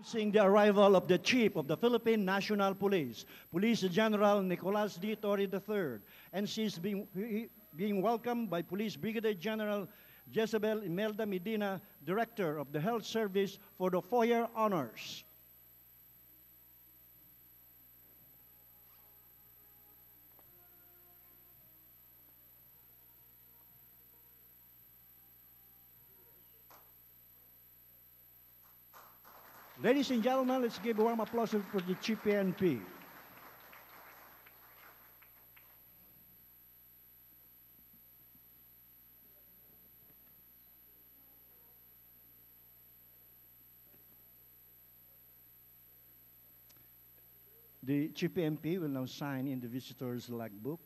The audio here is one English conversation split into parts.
Announcing the arrival of the Chief of the Philippine National Police, Police General Nicolas D. Torre III, and she is being welcomed by Police Brigadier General Jezebel Imelda Medina, Director of the Health Service, for the foyer honors. Ladies and gentlemen, let's give a warm applause for the GPNP. The GPMP will now sign in the visitor's logbook,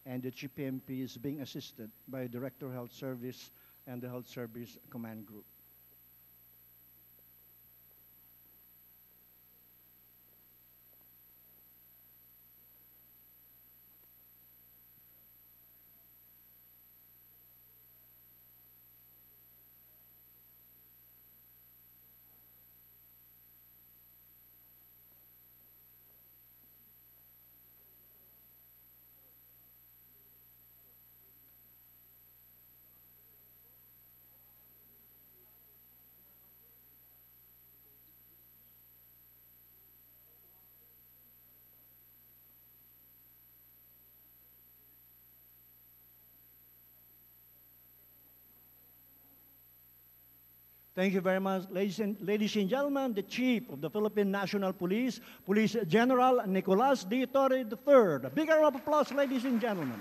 and the GPMP is being assisted by Director of Health Service and the Health Service Command Group. Thank you very much, ladies and gentlemen. The Chief of the Philippine National Police, Police General Nicolas D. Torre III. A big round of applause, ladies and gentlemen.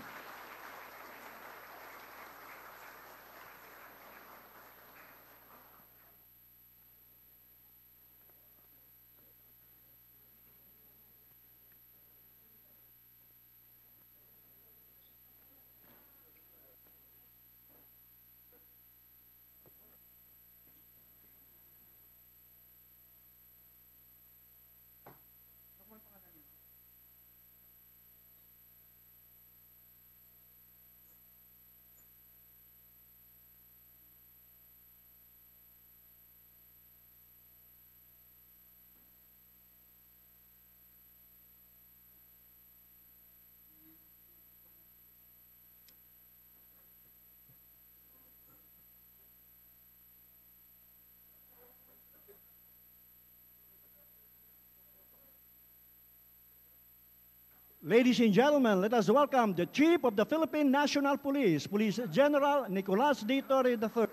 Ladies and gentlemen, let us welcome the Chief of the Philippine National Police, Police General Nicolas D. Torre III.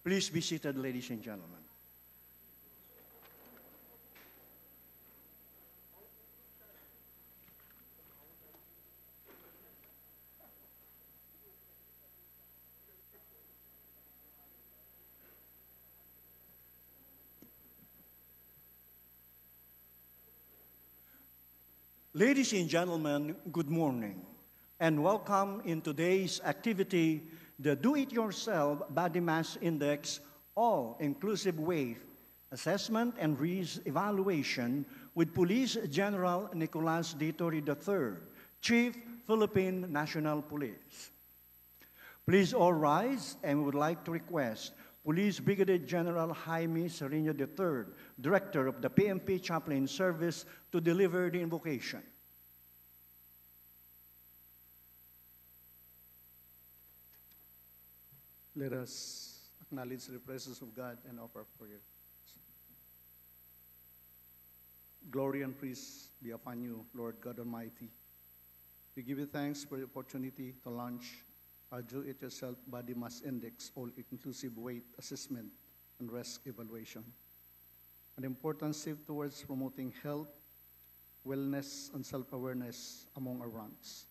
Please be seated, ladies and gentlemen. Ladies and gentlemen, good morning, and welcome in today's activity, the Do-It-Yourself Body Mass Index All-Inclusive Weight Assessment and Risk Evaluation with Police General Nicolas D. Torre III, Chief, Philippine National Police. Please all rise, and we would like to request Police Brigadier General Jaime Sereno III, Director of the PNP Chaplain Service, to deliver the invocation. Let us acknowledge the presence of God and offer prayer. Glory and praise be upon you, Lord God Almighty. We give you thanks for the opportunity to launch our Do-It-Yourself Body Mass Index All-Inclusive Weight Assessment and Risk Evaluation, an important step towards promoting health, wellness, and self-awareness among our ranks.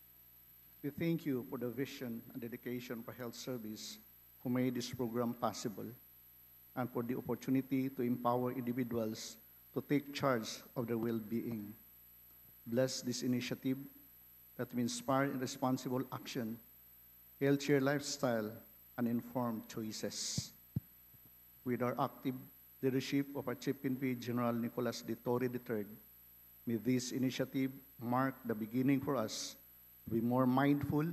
We thank you for the vision and dedication for health service who made this program possible, and for the opportunity to empower individuals to take charge of their well-being. Bless this initiative that will inspire responsible action, healthier lifestyle, and informed choices. With our active leadership of our GPNP General Nicolas D. Torre III, may this initiative mark the beginning for us to be more mindful,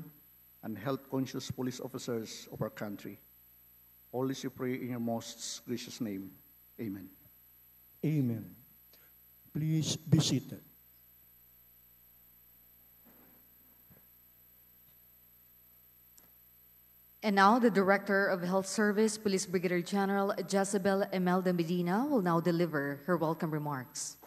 and health-conscious police officers of our country. All this we pray in your most gracious name. Amen. Amen. Please be seated. And now the Director of Health Service, Police Brigadier General Jezebel Imelda Medina, will now deliver her welcome remarks.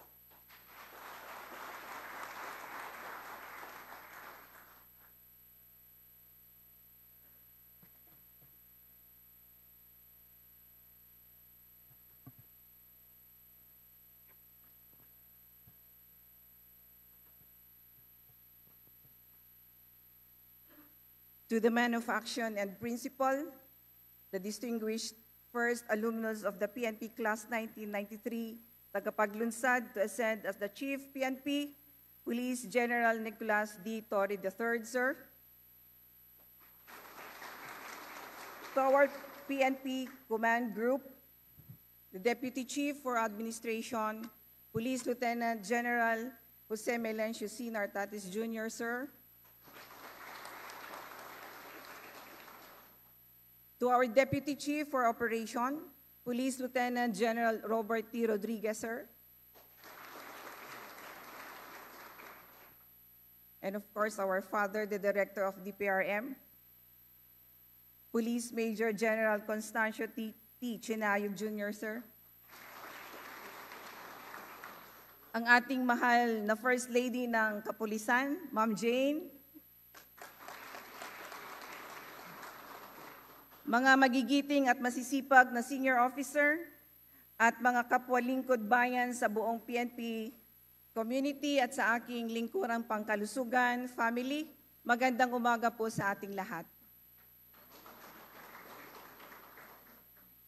To the men of action and principle, the distinguished first alumnus of the PNP Class 1993, tagapaglunsad to ascend as the Chief PNP, Police General Nicolas D. Torre III, sir. To our PNP Command Group, the Deputy Chief for Administration, Police Lieutenant General Jose Melencio C. Nartatis Jr., sir. To our Deputy Chief for Operation, Police Lieutenant General Robert T. Rodriguez, sir. And of course, our father, the Director of DPRM, Police Major General Constancio T. Chinayog Jr., sir. Ang ating mahal na First Lady ng Kapulisan, Ma'am Jane. Mga magigiting at masisipag na senior officer at mga kapwa-lingkod bayan sa buong PNP community at sa aking lingkurang pangkalusugan, family, magandang umaga po sa ating lahat.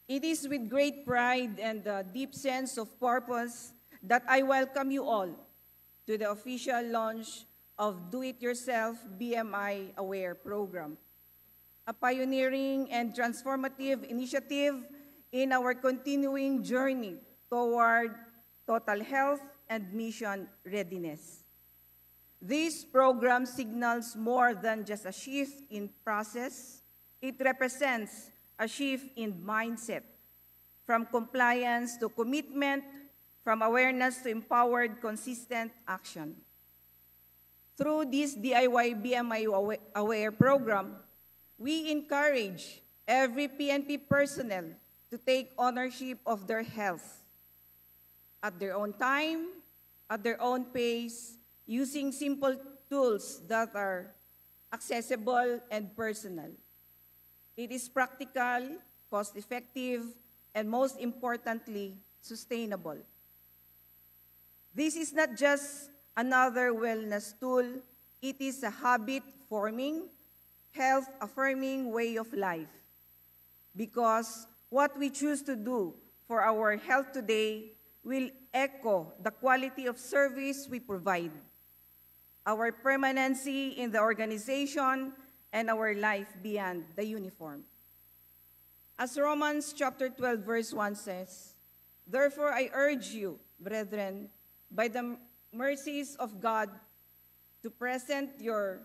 It is with great pride and a deep sense of purpose that I welcome you all to the official launch of Do-It-Yourself BMI Aware program, a pioneering and transformative initiative in our continuing journey toward total health and mission readiness. This program signals more than just a shift in process. It represents a shift in mindset, from compliance to commitment, from awareness to empowered, consistent action. Through this DIY BMI Aware program, we encourage every PNP personnel to take ownership of their health at their own time, at their own pace, using simple tools that are accessible and personal. It is practical, cost-effective, and most importantly, sustainable. This is not just another wellness tool, it is a habit-forming, health-affirming way of life. Because what we choose to do for our health today will echo the quality of service we provide, our permanency in the organization, and our life beyond the uniform. As Romans chapter 12, verse 1 says, "Therefore I urge you, brethren, by the mercies of God, to present your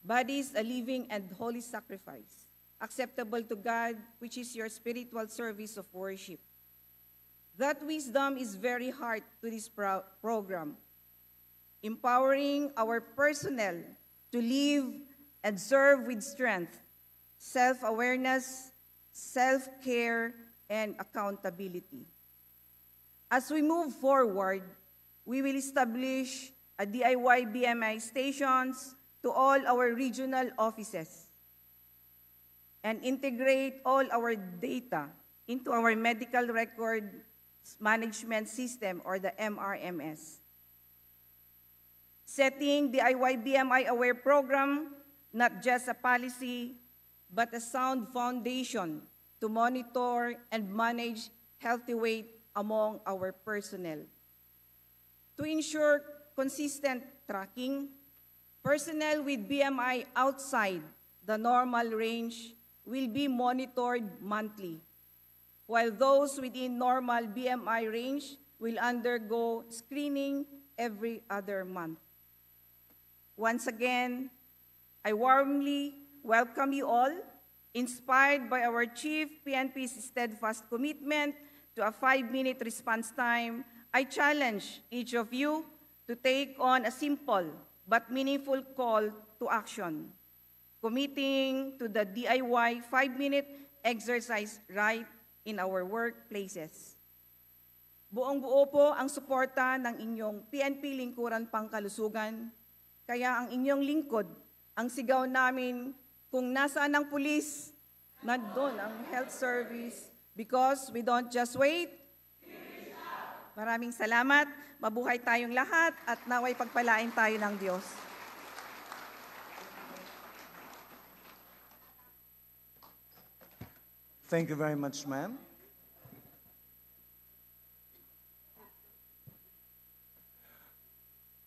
bodies a living and holy sacrifice, acceptable to God, which is your spiritual service of worship." That wisdom is very heart to this program, empowering our personnel to live and serve with strength, self-awareness, self-care, and accountability. As we move forward, we will establish a DIY BMI stations to all our regional offices and integrate all our data into our medical record management system, or the MRMS. Setting the DIY BMI Aware program, not just a policy, but a sound foundation to monitor and manage healthy weight among our personnel. To ensure consistent tracking, personnel with BMI outside the normal range will be monitored monthly, while those within normal BMI range will undergo screening every other month. Once again, I warmly welcome you all. Inspired by our Chief PNP's steadfast commitment to a 5-minute response time, I challenge each of you to take on a simple but meaningful call to action, committing to the DIY 5-minute exercise right in our workplaces. Buong-buo po ang suporta ng inyong PNP Lingkuran Pangkalusugan, kaya ang inyong lingkod, ang sigaw namin, kung nasaan ang pulis, nandun ang health service, because we don't just wait. Maraming salamat, mabuhay tayong lahat, at naway pagpalain tayo ng Diyos. Thank you very much, ma'am.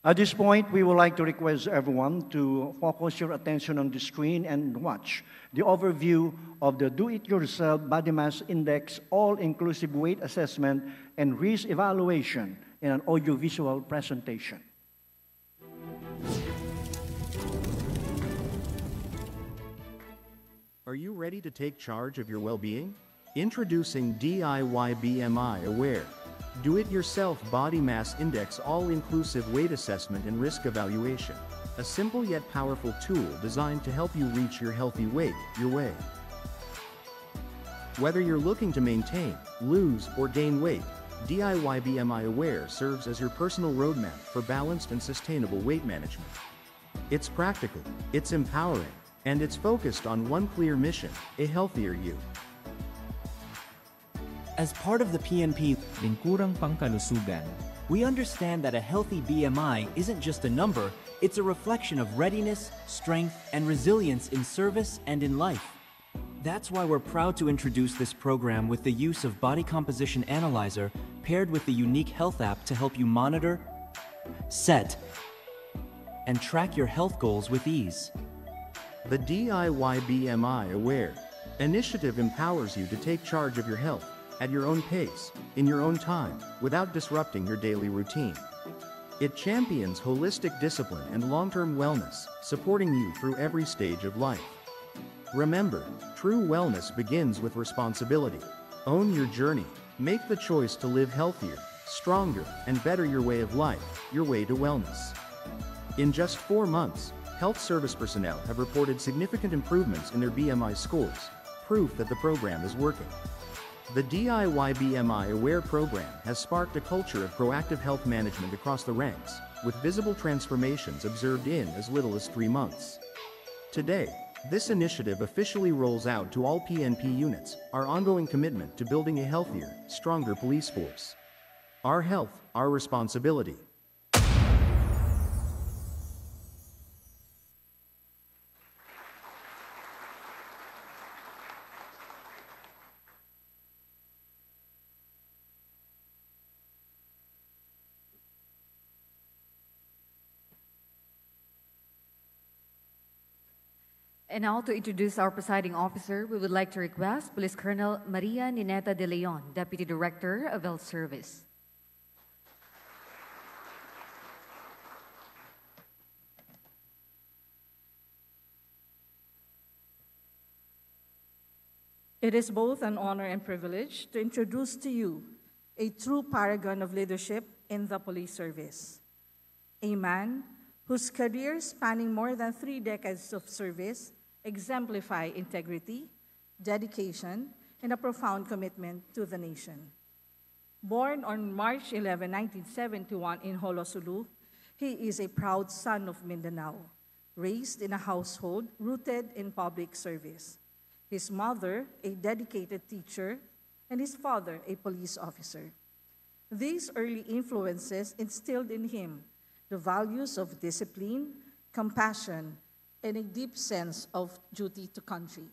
At this point, we would like to request everyone to focus your attention on the screen and watch the overview of the Do-It-Yourself Body Mass Index All-Inclusive Weight Assessment and Risk Evaluation in an audiovisual presentation. Are you ready to take charge of your well-being? Introducing DIY BMI Aware. Do-it-yourself Body Mass Index All-Inclusive Weight Assessment and Risk Evaluation. A simple yet powerful tool designed to help you reach your healthy weight your way. Whether you're looking to maintain, lose, or gain weight, DIY BMI Aware serves as your personal roadmap for balanced and sustainable weight management. It's practical, it's empowering, and it's focused on one clear mission: a healthier you. As part of the PNP Lingkurang Pangkalusugan, we understand that a healthy BMI isn't just a number, it's a reflection of readiness, strength, and resilience in service and in life. That's why we're proud to introduce this program with the use of Body Composition Analyzer paired with the unique health app to help you monitor, set, and track your health goals with ease. The DIY BMI Aware initiative empowers you to take charge of your health at your own pace, in your own time, without disrupting your daily routine. It champions holistic discipline and long-term wellness, supporting you through every stage of life. Remember, true wellness begins with responsibility. Own your journey. Make the choice to live healthier, stronger, and better your way of life, your way to wellness. In just 4 months, health service personnel have reported significant improvements in their BMI scores, proof that the program is working. The DIY BMI Aware program has sparked a culture of proactive health management across the ranks, with visible transformations observed in as little as 3 months. Today, this initiative officially rolls out to all PNP units, our ongoing commitment to building a healthier, stronger police force. Our health, our responsibility. And now to introduce our presiding officer, we would like to request Police Colonel Maria Nineta de Leon, Deputy Director of Health Service. It is both an honor and privilege to introduce to you a true paragon of leadership in the police service. A man whose career spanning more than 3 decades of service exemplify integrity, dedication, and a profound commitment to the nation. Born on March 11, 1971 in Holosulu, he is a proud son of Mindanao, raised in a household rooted in public service. His mother, a dedicated teacher, and his father, a police officer. These early influences instilled in him the values of discipline, compassion, and a deep sense of duty to country.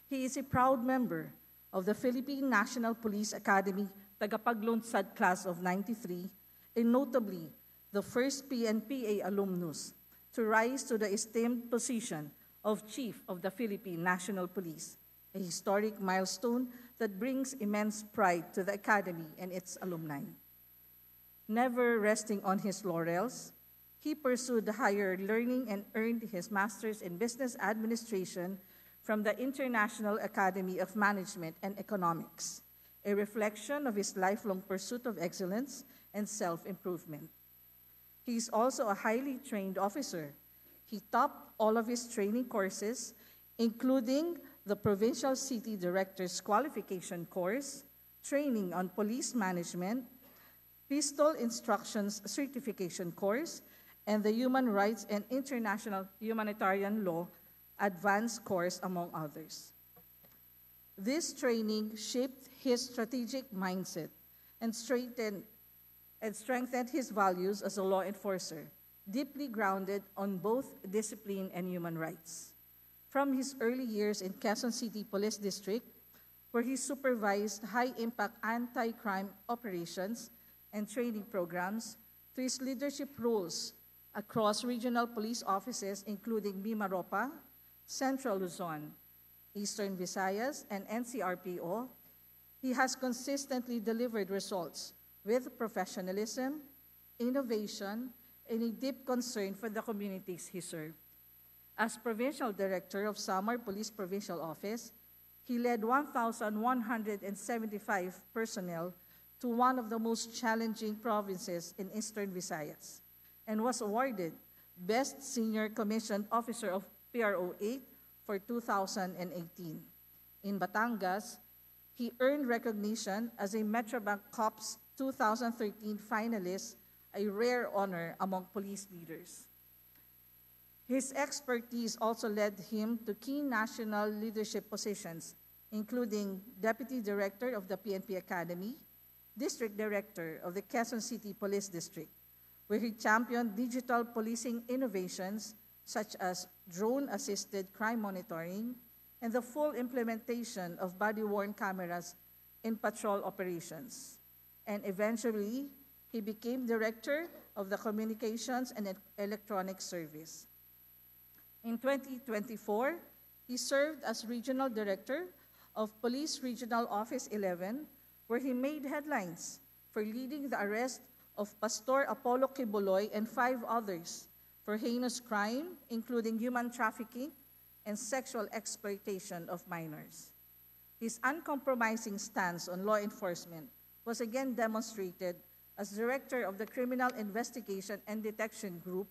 He is a proud member of the Philippine National Police Academy Tagapaglunsad Class of 93, and notably the first PNPA alumnus to rise to the esteemed position of Chief of the Philippine National Police, a historic milestone that brings immense pride to the Academy and its alumni. Never resting on his laurels, He pursued higher learning and earned his master's in business administration from the International Academy of Management and Economics, a reflection of his lifelong pursuit of excellence and self-improvement. He is also a highly trained officer. He topped all of his training courses, including the Provincial City Director's Qualification Course, training on police management, Pistol Instructions Certification Course, and the Human Rights and International Humanitarian Law Advanced Course, among others. This training shaped his strategic mindset and strengthened his values as a law enforcer, deeply grounded on both discipline and human rights. From his early years in Quezon City Police District, where he supervised high-impact anti-crime operations and training programs, to his leadership roles across regional police offices including Mimaropa, Central Luzon, Eastern Visayas, and NCRPO, he has consistently delivered results with professionalism, innovation, and a deep concern for the communities he served. As Provincial Director of Samar Police Provincial Office, he led 1,175 personnel to one of the most challenging provinces in Eastern Visayas and was awarded Best Senior Commissioned Officer of PRO 8 for 2018. In Batangas, he earned recognition as a Metrobank COPS 2013 finalist, a rare honor among police leaders. His expertise also led him to key national leadership positions, including Deputy Director of the PNP Academy, District Director of the Quezon City Police District, where he championed digital policing innovations such as drone-assisted crime monitoring and the full implementation of body-worn cameras in patrol operations. And eventually, he became Director of the Communications and Electronics Service. In 2024, he served as Regional Director of Police Regional Office 11, where he made headlines for leading the arrest of Pastor Apollo Kibuloy and 5 others for heinous crime, including human trafficking and sexual exploitation of minors. His uncompromising stance on law enforcement was again demonstrated as Director of the Criminal Investigation and Detection Group.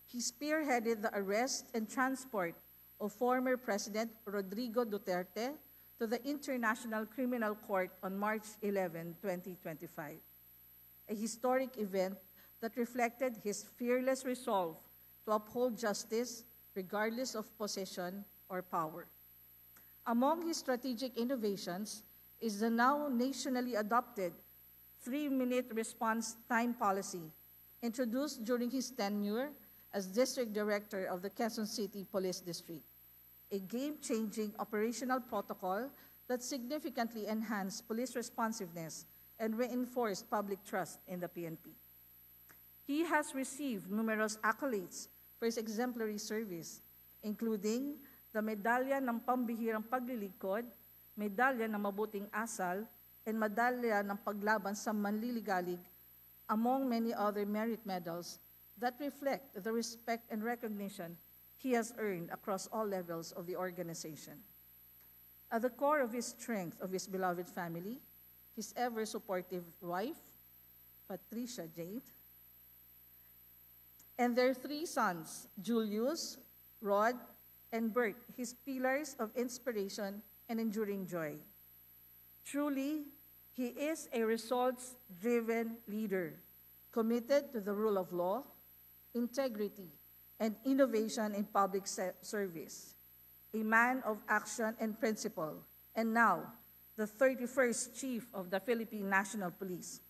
He spearheaded the arrest and transport of former President Rodrigo Duterte to the International Criminal Court on March 11, 2025, a historic event that reflected his fearless resolve to uphold justice regardless of position or power. Among his strategic innovations is the now nationally adopted 3-minute response time policy, introduced during his tenure as District Director of the Quezon City Police District, a game-changing operational protocol that significantly enhanced police responsiveness and reinforced public trust in the PNP. He has received numerous accolades for his exemplary service, including the Medalya ng Pambihirang Paglilingkod, Medalya ng Mabuting Asal, and Medalya ng Paglaban sa Manliligalig, among many other merit medals that reflect the respect and recognition he has earned across all levels of the organization. At the core of his strength of his beloved family, his ever-supportive wife, Patricia Jade, and their 3 sons, Julius, Rod, and Bert, his pillars of inspiration and enduring joy. Truly, he is a results-driven leader, committed to the rule of law, integrity, and innovation in public service, a man of action and principle, and now, the 31st Chief of the Philippine National Police.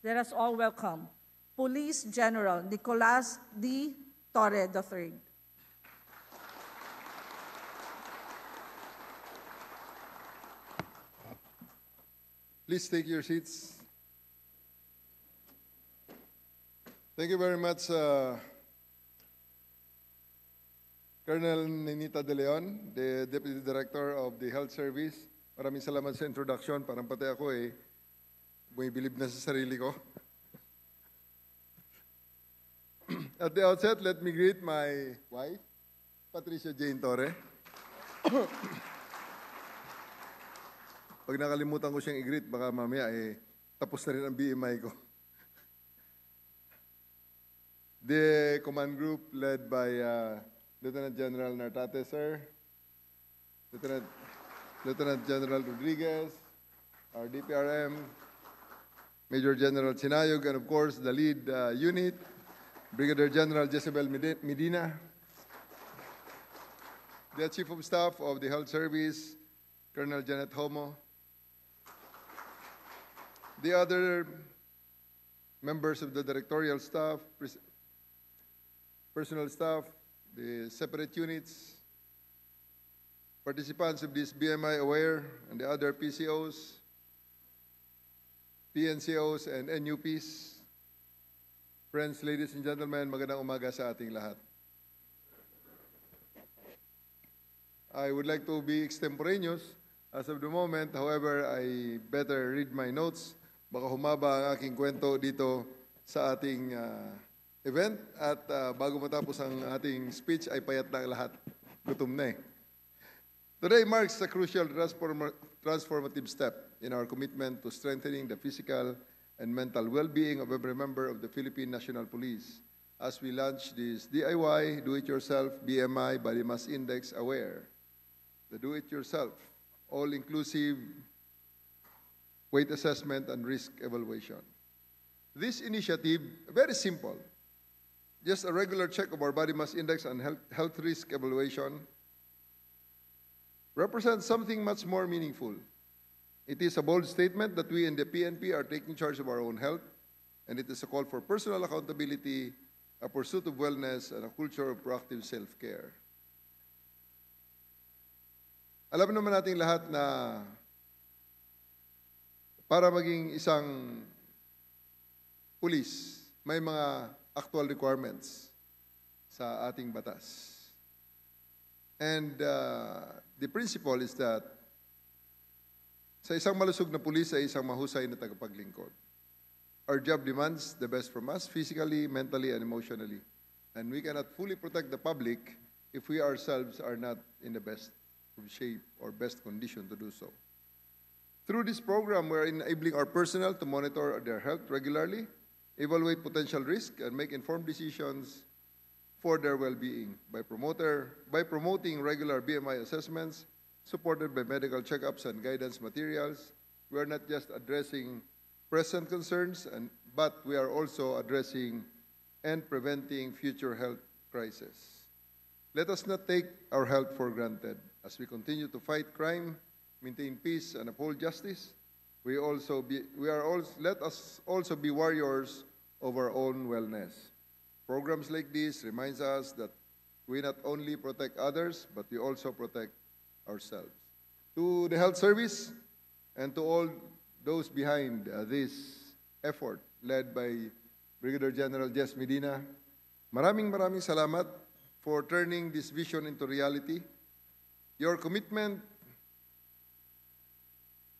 Let us all welcome Police General Nicolas D. Torre III. Please take your seats. Thank you very much, Colonel Ninita De Leon, the Deputy Director of the Health Service. Maraming salamat sa introduction. Parang pati ako bumibilib na sa sarili ko. At the outset, let me greet my wife, Patricia Jane Torre. Pag nakalimutan ko siyang i-greet, baka mamaya tapos na rin ang BMI ko. The command group led by Lieutenant General Nartate, sir, Lieutenant General Rodriguez, our DPRM, Major General Sinayog, and of course the lead unit, Brigadier General Jezebel Medina, the Chief of Staff of the Health Service, Colonel Janet Homo, the other members of the directorial staff, personal staff, the separate units, participants of this BMI Aware and the other PCOs, PNCOs, and NUPs. Friends, ladies and gentlemen, magandang umaga sa ating lahat. I would like to be extemporaneous as of the moment. However, I better read my notes. Baka humaba ang aking kwento dito sa ating event. At bago matapos ang ating speech, ay payat na lahat. Gutom na eh. Today marks a crucial transformative step in our commitment to strengthening the physical and mental well-being of every member of the Philippine National Police as we launch this DIY, Do-It-Yourself BMI Body Mass Index Aware, the Do-It-Yourself, all-inclusive weight assessment and risk evaluation. This initiative, very simple, just a regular check of our body mass index and health risk evaluation, represents something much more meaningful. It is a bold statement that we in the PNP are taking charge of our own health, and it is a call for personal accountability, a pursuit of wellness, and a culture of proactive self-care. Alam naman nating lahat na para maging isang pulis, may mga actual requirements sa ating batas. And the principle is that sa isang malusog na pulis ay isang mahusay na tagapaglingkod. Our job demands the best from us, physically, mentally, and emotionally. And we cannot fully protect the public if we ourselves are not in the best of shape or best condition to do so. Through this program, we're enabling our personnel to monitor their health regularly, evaluate potential risk, and make informed decisions for their well-being by promoting regular BMI assessments, supported by medical checkups and guidance materials. We are not just addressing present concerns, but we are also addressing and preventing future health crises. Let us not take our health for granted. As we continue to fight crime, maintain peace, and uphold justice, let us also be warriors of our own wellness. Programs like this reminds us that we not only protect others, but we also protect ourselves. To the health service and to all those behind this effort led by Brigadier General Jess Medina, maraming salamat for turning this vision into reality. Your commitment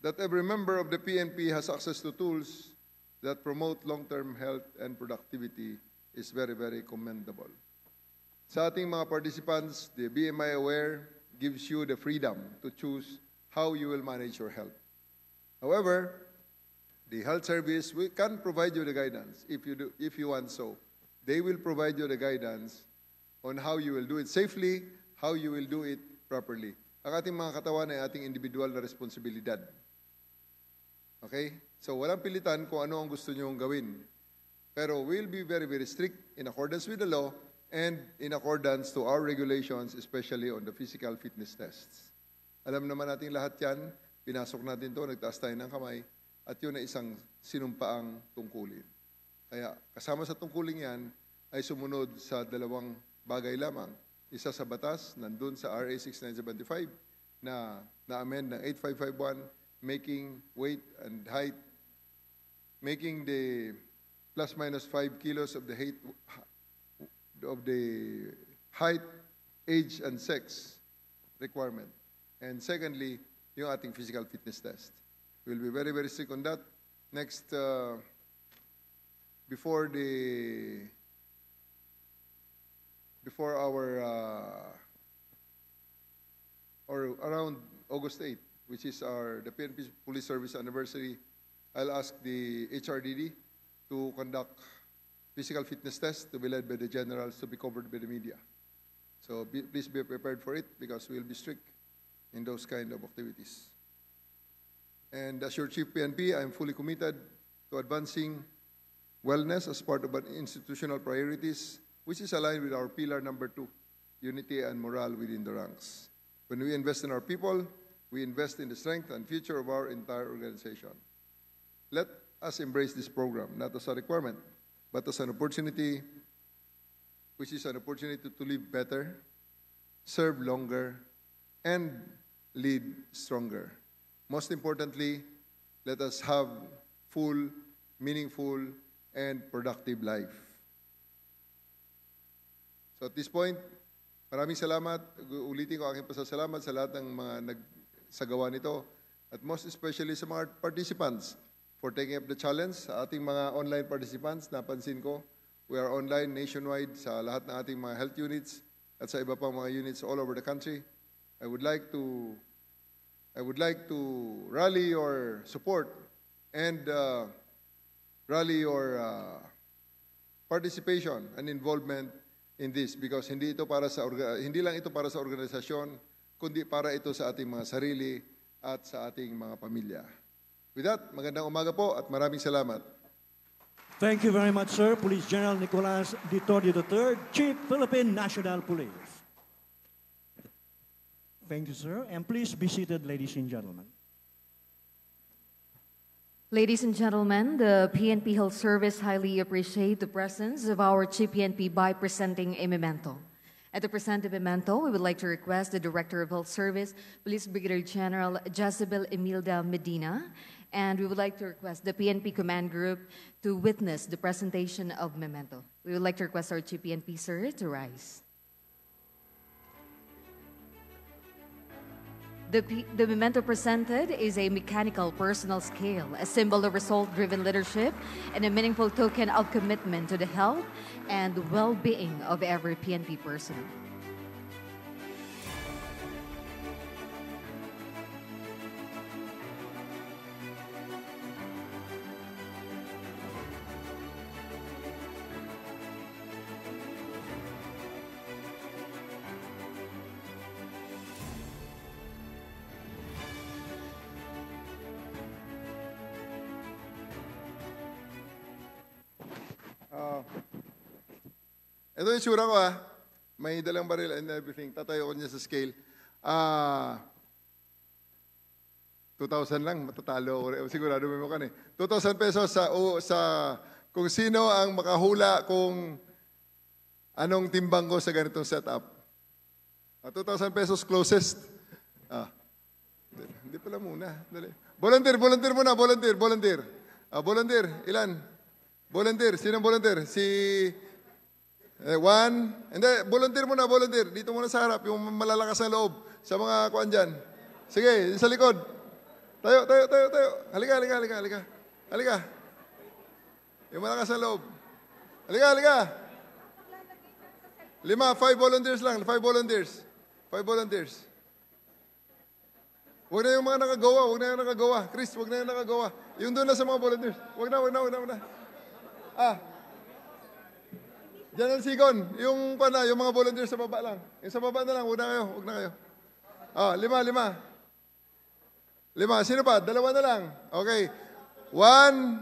that every member of the PNP has access to tools that promote long-term health and productivity is very, very commendable. Sa ating mga participants, the BMI Aware gives you the freedom to choose how you will manage your health. However, the health service can provide you the guidance if you want so. They will provide you the guidance on how you will do it safely, how you will do it properly. Ang ating mga katawan ay ating individual na responsibilidad. Okay? So walang pilitan kung ano ang gusto nyo gawin. Pero we'll be very, very strict in accordance with the law and in accordance to our regulations, especially on the physical fitness tests. Alam naman natin lahat yan, pinasok natin to, nagtaas tayo ng kamay, at yun ay isang sinumpaang tungkulin. Kaya kasama sa tungkulin yan ay sumunod sa dalawang bagay lamang. Isa sa batas, nandun sa RA 6975 na na-amend ng 8551, making weight and height, making the plus minus 5 kilos of the height, age, and sex requirement. And secondly, yung ating physical fitness test. We'll be very, very strict on that. Next, before the before our, or around August 8th, which is the PNP Police Service anniversary, I'll ask the HRDD to conduct physical fitness tests to be led by the generals to be covered by the media. So please be prepared for it because we'll be strict in those kind of activities. And as your Chief PNP, I'm fully committed to advancing wellness as part of our institutional priorities, which is aligned with our pillar number 2, unity and morale within the ranks. When we invest in our people, we invest in the strength and future of our entire organization. Let us embrace this program, not as a requirement, but as an opportunity, which is an opportunity to live better, serve longer, and lead stronger. Most importantly, let us have full, meaningful, and productive life. So at this point, maraming salamat. Ulitin ko aking pasasalamat sa lahat ng mga nagsagawa nito, at most especially sa mga participants for taking up the challenge. Sa ating mga online participants, napansin ko, we are online nationwide sa lahat ng ating mga health units at sa iba pang mga units all over the country. I would like to rally your support and rally your participation and involvement in this, because hindi lang ito para sa organisasyon, kundi para ito sa ating mga sarili at sa ating mga pamilya. With that, magandang umaga po at maraming salamat. Thank you very much, sir. Police General Nicolas D. Torrio III, Chief Philippine National Police. Thank you, sir. And please be seated, ladies and gentlemen. Ladies and gentlemen, the PNP Health Service highly appreciate the presence of our Chief PNP by presenting a memento. At the present memento, we would like to request the Director of Health Service, Police Brigadier General Jezebel Imelda Medina, and we would like to request the PNP Command Group to witness the presentation of memento. We would like to request our Chief PNP, sir, to rise. The memento presented is a mechanical personal scale, a symbol of result-driven leadership, and a meaningful token of commitment to the health and well-being of every PNP personnel. Ito yung sura ko may dalang baril and everything. Tatayo ko niya sa scale. 2,000 lang, matatalo ako. Sigurado may mukan 2,000 pesos sa kung sino ang makahula kung anong timbang ko sa ganitong setup. 2,000 pesos closest. Hindi pala muna. Dali. Volunteer muna, volunteer. Volunteer, ilan? Volunteer, sinong volunteer? Si... one. Hindi, volunteer muna, volunteer. Dito muna sa harap, yung malalakas na loob. Sa mga kuan dyan. Sige, sa likod. Tayo. Halika. Yung malakas na loob. Halika. 5 volunteers lang. 5 volunteers. Huwag na yung mga nakagawa. Chris, huwag na yung nakagawa. Yung doon na sa mga volunteers. Huwag na. General Sigon, yung mga volunteers sa baba lang. Yung sa baba na lang, huwag na kayo. 5. Sino pa? 2 na lang. Okay. 1,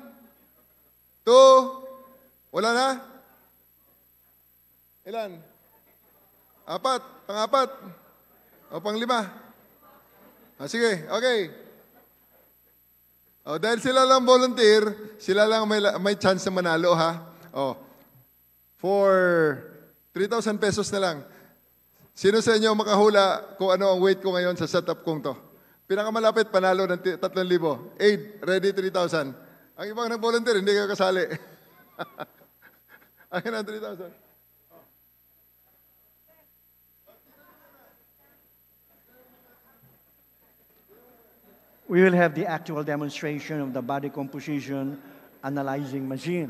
2, wala na? Ilan? 4, pang-4. O pang-5. Sige, okay. Dahil sila lang volunteer, sila lang may chance na manalo, ha? For 3,000 pesos na lang. Sino sa inyo makahula kung ano ang weight ko ngayon sa setup kong to? Pinakamalapit, panalo ng 3,000. Aid, ready 3,000. Ang ibang nag-volunteer, hindi kayo kasali. Akin ang 3,000. We will have the actual demonstration of the body composition analyzing machine.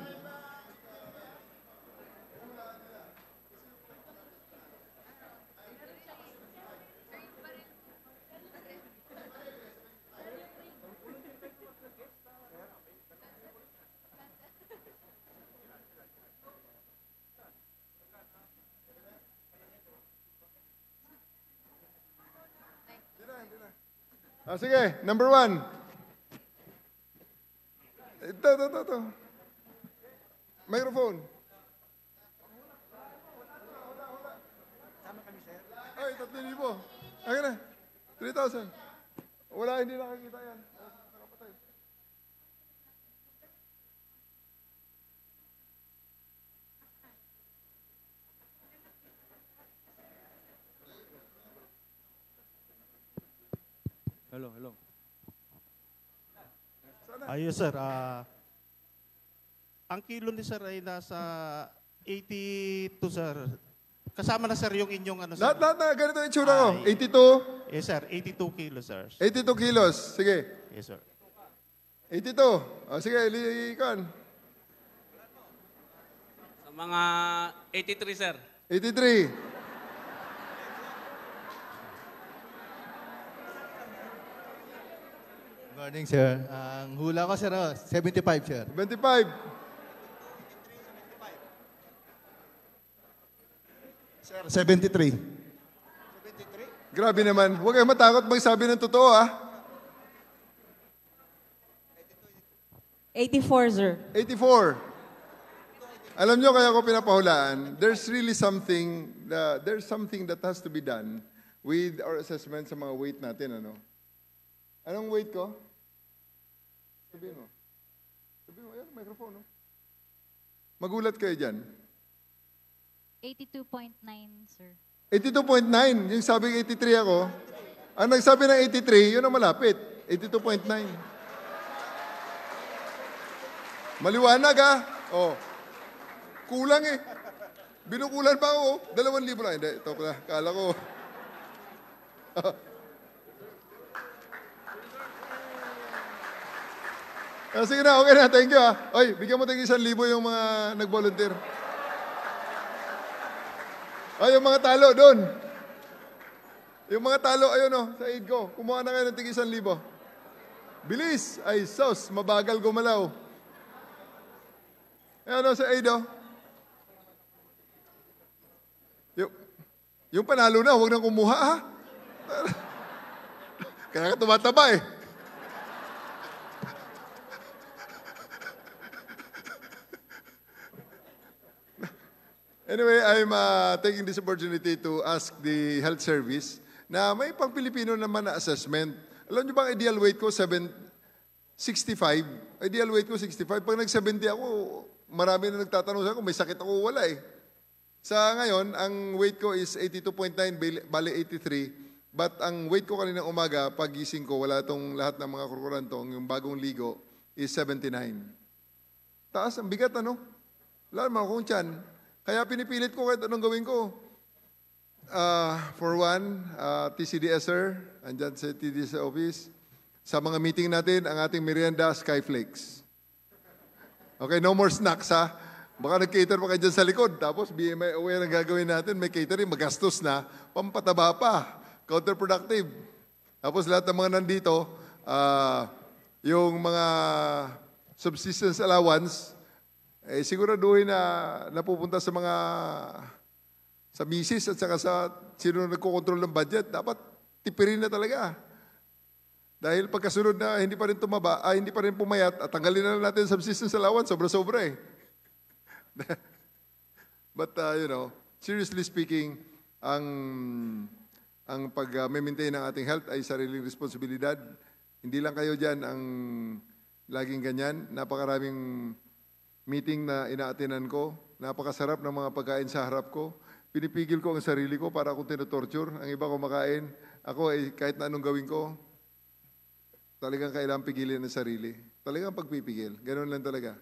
Sige, number 1. Ito. Microphone. Ay, 3,000. Akin na. 3,000. Wala, hindi nakakita yan. Nakapatay. Hello. Ayos, sir. Ang kilo ni sir ay nasa 82, sir. Kasama na, sir, yung inyong ano, sir. Lahat na, ganito yung tsura ko. Ay. 82. Yes, sir. 82 kilos, sir. 82 kilos. Sige. Yes, sir. 82. Sige, ilikan. Sa mga 83, sir. 83. Morning, sir. Ang hula ko, sir, 75, sir. 25. Sir, 73. Grabe naman. Huwag kayong matakot magsabi ng totoo, 84, sir. 84. Alam nyo, kaya ko pinapahulaan, there's something that has to be done with our assessment sa mga weight natin, ano? Anong weight ko? Sabihin mo. Ayan, microphone, no? Magulat kayo dyan. 82.9, sir. 82.9. Yung sabing 83 ako. Ang nagsabi ng 83, yun ang malapit. 82.9. Maliwanag, Oh. Kulang eh. Binukulan pa ako. 2,000 lang. Hindi, ito pala. Kala ko. Sige na, okay na. Thank you, Oy, bigyan mo tayong 1,000 yung mga nag-volunteer. Ay, yung mga talo doon. Yung mga talo, ayun sa aid ko. Kumuha na kayo ng tig 1,000. Bilis! Ay, sos, mabagal gumalaw. Ayun sa aid, Yung panalo na, huwag nang kumuha, Kaya ka tumataba, Anyway, I'm taking this opportunity to ask the health service na may pang-Pilipino naman na assessment. Alam niyo ba ang ideal weight ko, 65? Ideal weight ko, 65. Pag nag-70 ako, marami na nagtatanong sa akin kung may sakit ako, wala Sa ngayon, ang weight ko is 82.9, bali 83. But ang weight ko kaninang umaga, pag gising ko, wala itong lahat ng mga kurkurantong, yung bagong ligo, is 79. Taas, ang bigat, ano? Wala naman akong tiyan. Kaya pinipilit ko kahit anong gawin ko. For one, TCDS, sir, andyan sa TCDS office. Sa mga meeting natin, ang ating merienda, Skyflakes. Okay, no more snacks, ha? Baka nag-cater pa kayo dyan sa likod. Tapos BMI aware ang gagawin natin. May catering, magastos na. Pampataba pa. Counterproductive. Tapos lahat ng mga nandito, yung mga subsistence allowance, siguraduhin na napupunta sa mga sa misis at saka sa sino nagkokontrol ng budget. Dapat tipirin na talaga. Dahil pagkasunod na hindi pa rin tumaba, hindi pa rin pumayat, at tanggalin na natin subsistence allowance, sobra-sobra But, seriously speaking, ang pag-maintain ng ating health ay sariling responsibilidad. Hindi lang kayo dyan ang laging ganyan. Napakaraming meeting na ina-attenan ko. Napakasarap ng mga pagkain sa harap ko. Pinipigil ko ang sarili ko para akong tinotorture. Ang iba kumakain. Ako ay kahit na anong gawin ko, talagang kailangan pigilin ang sarili. Talagang pagpipigil. Ganun lang talaga.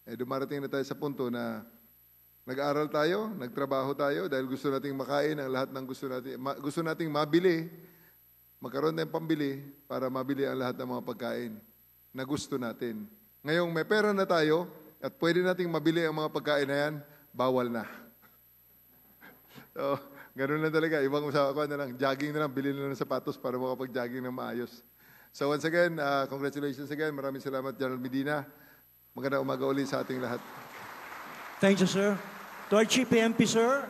Dumarating na tayo sa punto na nag-aral tayo, nagtrabaho tayo dahil gusto nating makain ang lahat ng gusto nating mabili. Magkaroon tayong pambili para mabili ang lahat ng mga pagkain na gusto natin. Ngayong may pera na tayo at pwede nating mabili ang mga pagkain na yan, bawal na. So, ganun lang talaga. Ibang usapan na lang, jogging na lang, bilhin na ng sapatos para makapag-jogging na maayos. So once again, congratulations again. Maraming salamat, General Medina. Magandang umaga ulit sa ating lahat. Thank you, sir. To our Chief PNP, sir.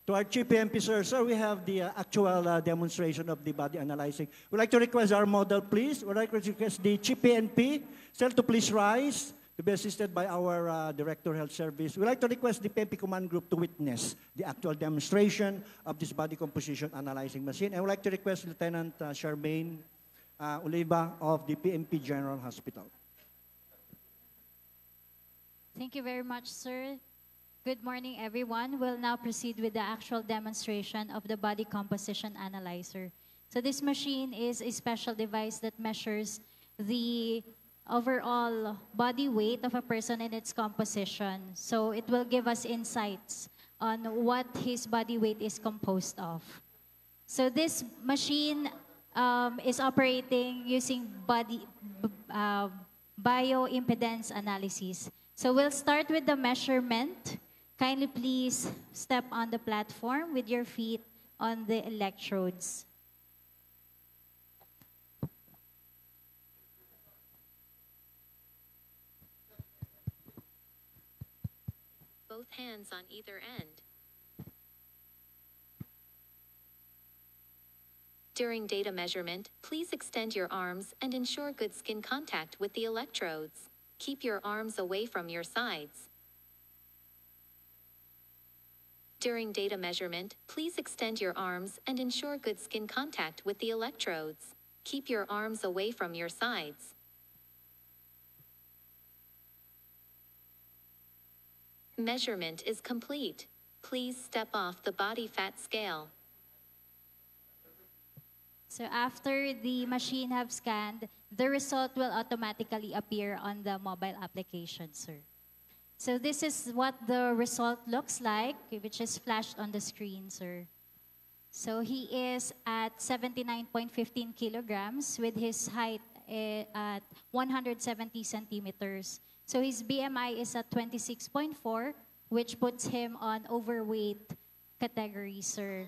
To To our Chief PNP, sir. Sir, we have the actual demonstration of the body analyzing. We'd like to request our model, please. We'd like to request the Chief PNP, sir, to please rise, to be assisted by our Director Health Service. We'd like to request the PNP Command Group to witness the actual demonstration of this body composition analyzing machine. And we'd like to request Lieutenant Charmaine Oliva of the PNP General Hospital. Thank you very much, sir. Good morning, everyone. We'll now proceed with the actual demonstration of the body composition analyzer. So this machine is a special device that measures the overall body weight of a person and its composition. So it will give us insights on what his body weight is composed of. So this machine is operating using bioimpedance analysis. So we'll start with the measurement. Kindly please step on the platform with your feet on the electrodes. Both hands on either end. During data measurement, please extend your arms and ensure good skin contact with the electrodes. Keep your arms away from your sides. During data measurement, please extend your arms and ensure good skin contact with the electrodes. Keep your arms away from your sides. Measurement is complete. Please step off the body fat scale. So after the machine have scanned, the result will automatically appear on the mobile application, sir. So this is what the result looks like, which is flashed on the screen, sir. So he is at 79.15 kilograms with his height at 170 centimeters. So his BMI is at 26.4, which puts him on overweight category, sir.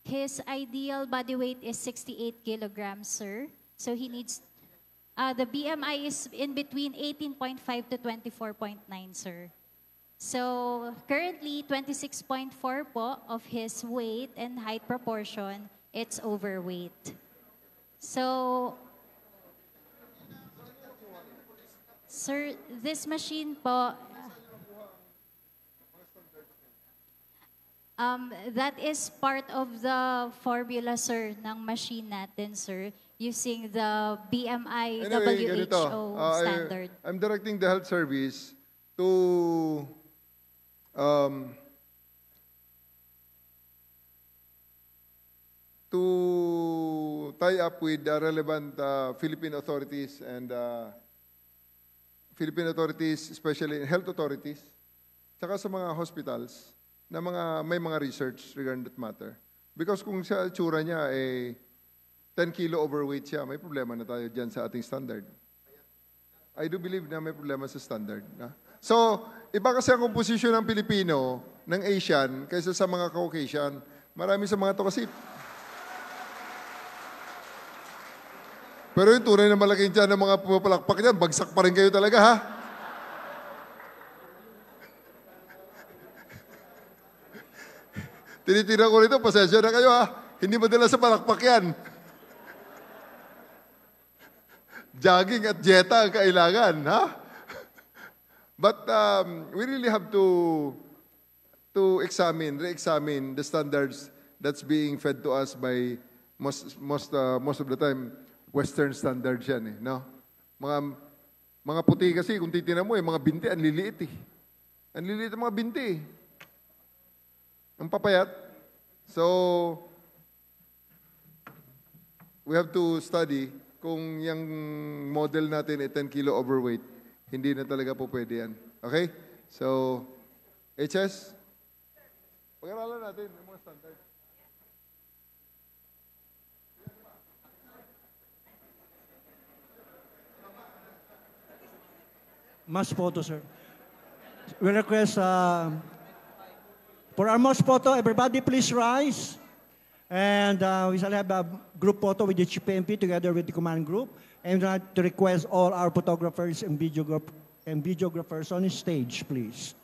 His ideal body weight is 68 kilograms, sir. So he needs, the BMI is in between 18.5 to 24.9, sir. So currently, 26.4 po of his weight and height proportion, it's overweight. So, sir, this machine po, that is part of the formula, sir, ng machine natin, sir, using the BMI Anyway, WHO standard. I'm directing the health service to tie up with the relevant Philippine authorities and Philippine authorities, especially health authorities, saka sa mga hospitals na may mga research regarding that matter. Because kung sa itsura niya 10 kilo overweight siya, may problema na tayo dyan sa ating standard. I do believe na may problema sa standard. Na? So, iba kasi ang composition ng Pilipino, ng Asian, kaysa sa mga Caucasian. Marami sa mga to kasi. Pero yung tunay na malaking dyan ng mga pumapalakpak dyan, bagsak pa rin kayo talaga, ha? Tinitira ko rito, pasensya na kayo, ha? Hindi madala sa palakpak yan. Jogging at dieta ang kailangan, ha? But we really have to re-examine the standards that's being fed to us by most of the time Western standards yan, no? Mga puti kasi kung titingnan mo, mga binti ang liliit, eh. Ang liliit ang mga binti, eh. Ang papayat. So we have to study kung yung model natin 10 kilo overweight, hindi na talaga po pwede yan. Okay? So, HS, pag-aralan natin yung mga standard. Mass photo, sir. We request for our mass photo, everybody please rise. And we shall have a group photo with the Chief PNP together with the command group. And I'd like to request all our photographers and videographers on the stage, please.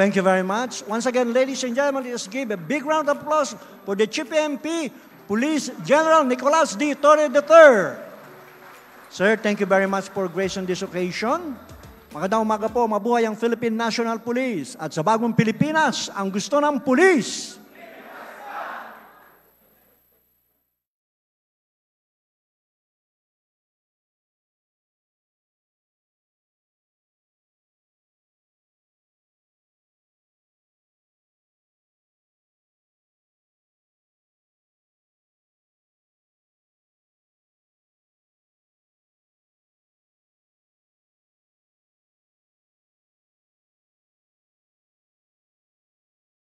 Thank you very much. Once again, ladies and gentlemen, let's give a big round of applause for the Chief PNP Police General Nicolas D. Torre III. Sir, thank you very much for gracing this occasion. Magandang umaga po, mabuhay ang Philippine National Police. At sa bagong Pilipinas, ang gusto ng pulis